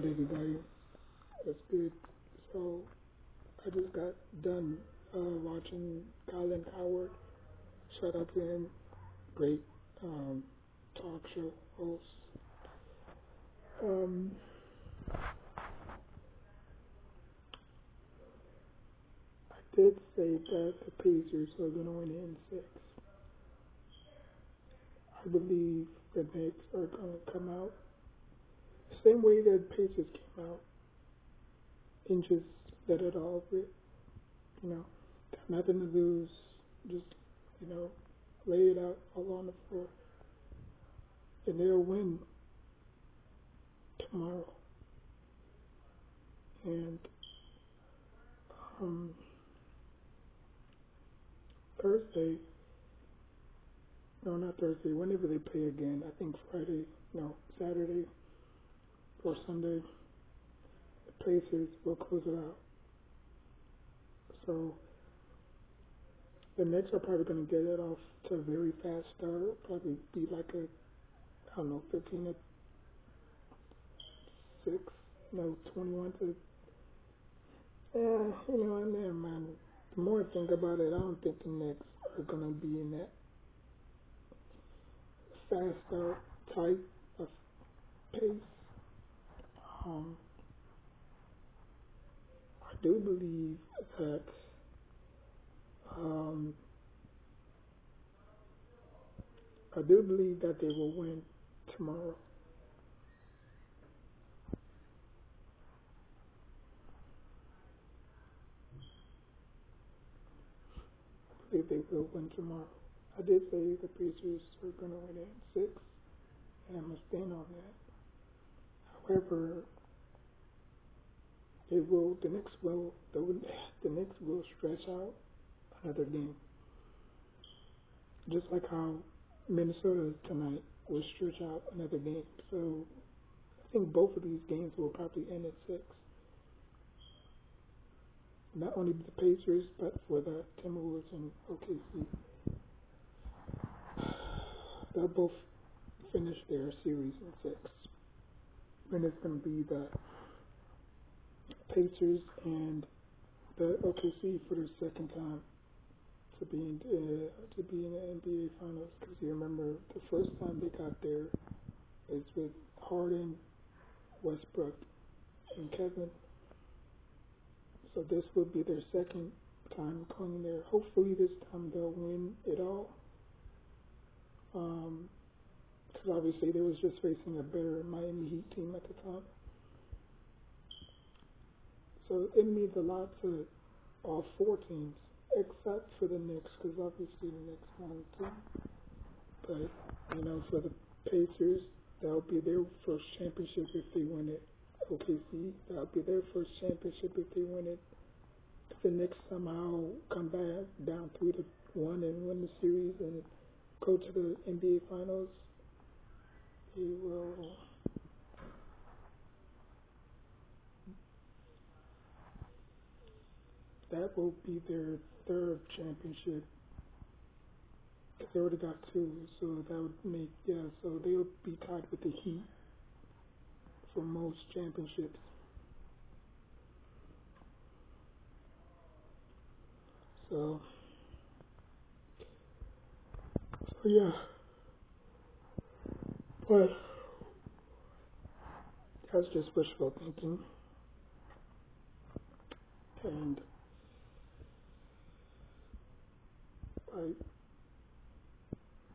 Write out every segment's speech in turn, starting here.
good, everybody? That's good. So, I just got done watching Colin Howard. Shout out to him. Great um, talk show host. Um, I did say that the Pacers are going to win in six. I believe the Knicks are going to come out the same way that Pacers came out and just let it all rip. You know, got nothing to lose. Just, you know, lay it out all on the floor. And they'll win tomorrow. And um, Thursday, no, not Thursday, whenever they play again, I think Friday, no, Saturday or Sunday, the Pacers will close it out. So the Knicks are probably going to get it off to a very fast start. Probably be like a, I don't know, 15 to 6, no, 21 to, and then, man, the more I think about it, I don't think the Knicks are going to be in that fast start type of pace. Um, I do believe that um, they will win tomorrow. I believe they will win tomorrow. I did say the Pacers are going to win in six, and I'm going to stand on that. However, the Knicks will stretch out another game, just like how Minnesota tonight will stretch out another game. So I think both of these games will probably end at six. Not only the Pacers, but for the Timberwolves and OKC. They'll both finish their series in six. And it's going to be the Pacers and the OKC for the second time to be in the NBA Finals. Because you remember the first time they got there is with Harden, Westbrook, and Kevin. So this will be their second time going there. Hopefully this time they'll win it all. Because obviously they was just facing a better Miami Heat team at the time. So it means a lot to all four teams, except for the Knicks, because obviously the Knicks won too. But, for the Pacers, that'll be their first championship if they win it. OKC, that'll be their first championship if they win it. If the Knicks somehow come back down 3-1 and win the series and go to the NBA Finals, that will be their third championship. Because they already got two, so that would make, so they'll be tied with the Heat for most championships. So yeah, but that's just wishful thinking, and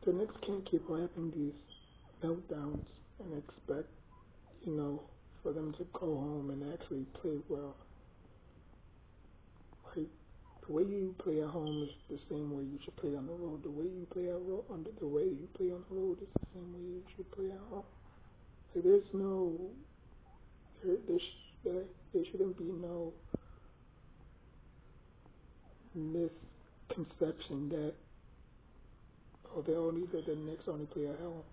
the Knicks can't keep having these meltdowns and expect, for them to go home and actually play well. Like, the way you play at home is the same way you should play on the road. The way you play the way you play on the road is the same way you should play at home. Like, there's no, there shouldn't be no misconception that the Knicks only play at home.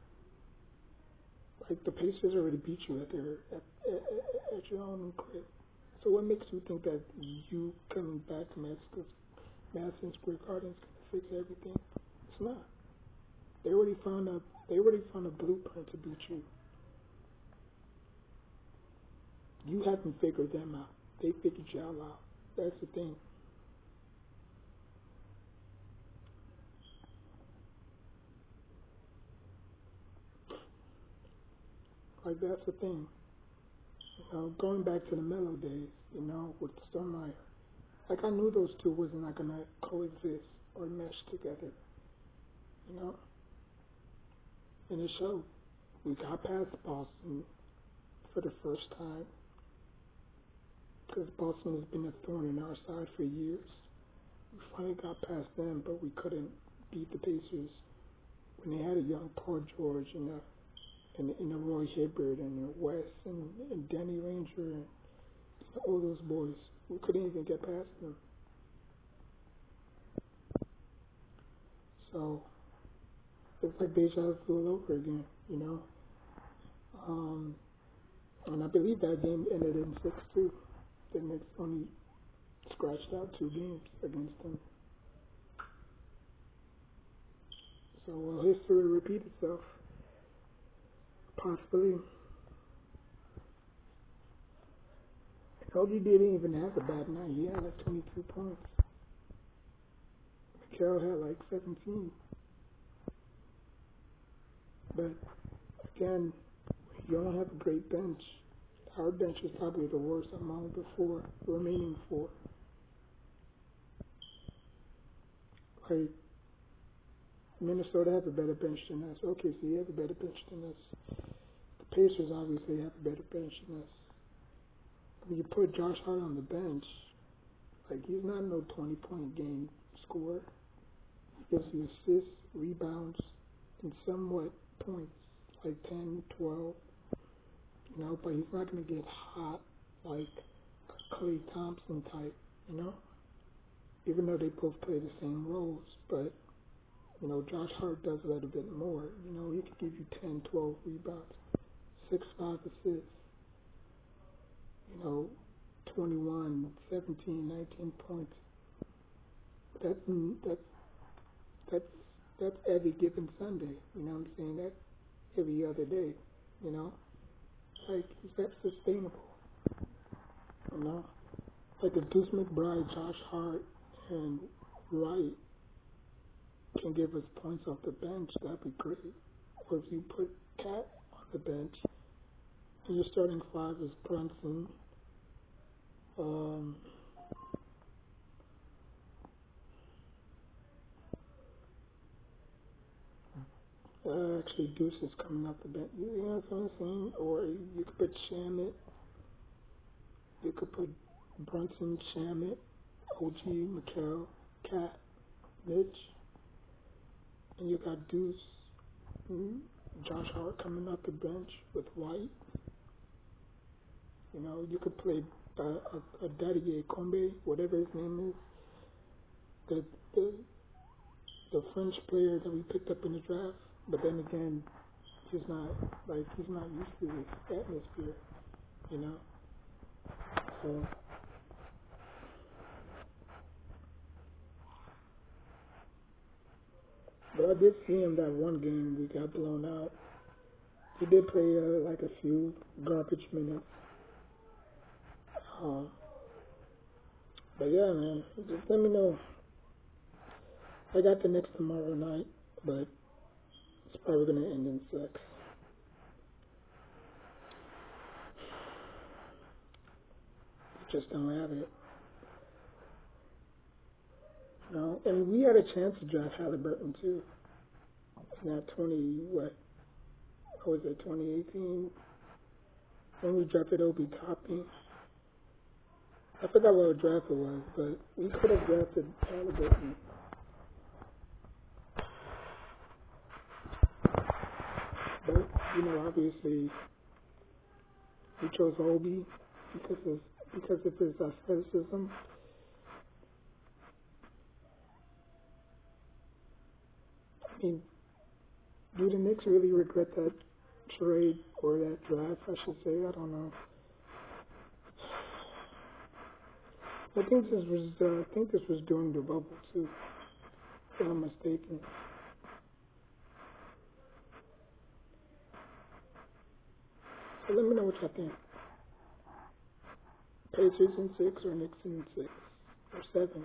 Like, the Pacers already beat you at your own crib. So what makes you think that you coming back to Madison Square Garden is gonna fix everything? It's not. They already found a blueprint to beat you. You haven't figured them out. They figured y'all out. That's the thing. Like that's the thing. Going back to the Mellow days, with Stonemeyer. Like I knew those two wasn't not gonna coexist or mesh together, you know. And it showed. We got past Boston for the first time because Boston has been a thorn in our side for years. We finally got past them, but we couldn't beat the Pacers when they had a young Paul George and a Roy Hibbert and a West and Danny Ranger and all those boys. We couldn't even get past them. So it's like deja vu all over again, And I believe that game ended in 6-2. The Knicks only scratched out 2 games against them. So will history repeat itself? Possibly. Kobe didn't even have a bad night. He had like 22 points. Mikal had like 17. But again, you don't have a great bench. Our bench is probably the worst among the remaining four. Like, Minnesota have a better bench than us. OKC have a better bench than us. The Pacers obviously have a better bench than us. When you put Josh Hart on the bench, like he's not no 20-point game scorer. He gives you assists, rebounds, and somewhat points, like 10, 12. But he's not going to get hot like a Klay Thompson type, even though they both play the same roles. But, Josh Hart does a little bit more. He could give you 10, 12 rebounds, 6, 5 assists, 21, 17, 19 points. That's every given Sunday, you know what I'm saying? That's every other day, Like, is that sustainable? Like if Deuce McBride, Josh Hart, and Wright can give us points off the bench, that'd be great. Or if you put Cat on the bench, and your starting 5 is Brunson, actually Deuce is coming off the bench. You know what I'm saying? Or you could put Shamit. You could put Brunson, Shamit, OG, Mikal, Cat, Mitch, and you got Deuce, Josh Hart coming off the bench with White. You could play a Daddy Combe, whatever his name is, the French player that we picked up in the draft. But then again, he's not used to this atmosphere, So, but I did see him that one game we got blown out. He did play like a few garbage minutes. But yeah, man, just let me know. I got the Knicks tomorrow night, but it's probably gonna end in 6. Just don't have it. And we had a chance to draft Halliburton too. In that 2018? When we drafted Obi Toppin. I forgot what draft it was, but we could have drafted Halliburton. But, obviously, we chose Obi because of his athleticism. I mean, do the Knicks really regret that trade or that draft, I should say? I don't know. I think this was during the bubble too, if I'm mistaken. So let me know what y'all think. Pacers in 6 or Knicks in 6 or 7.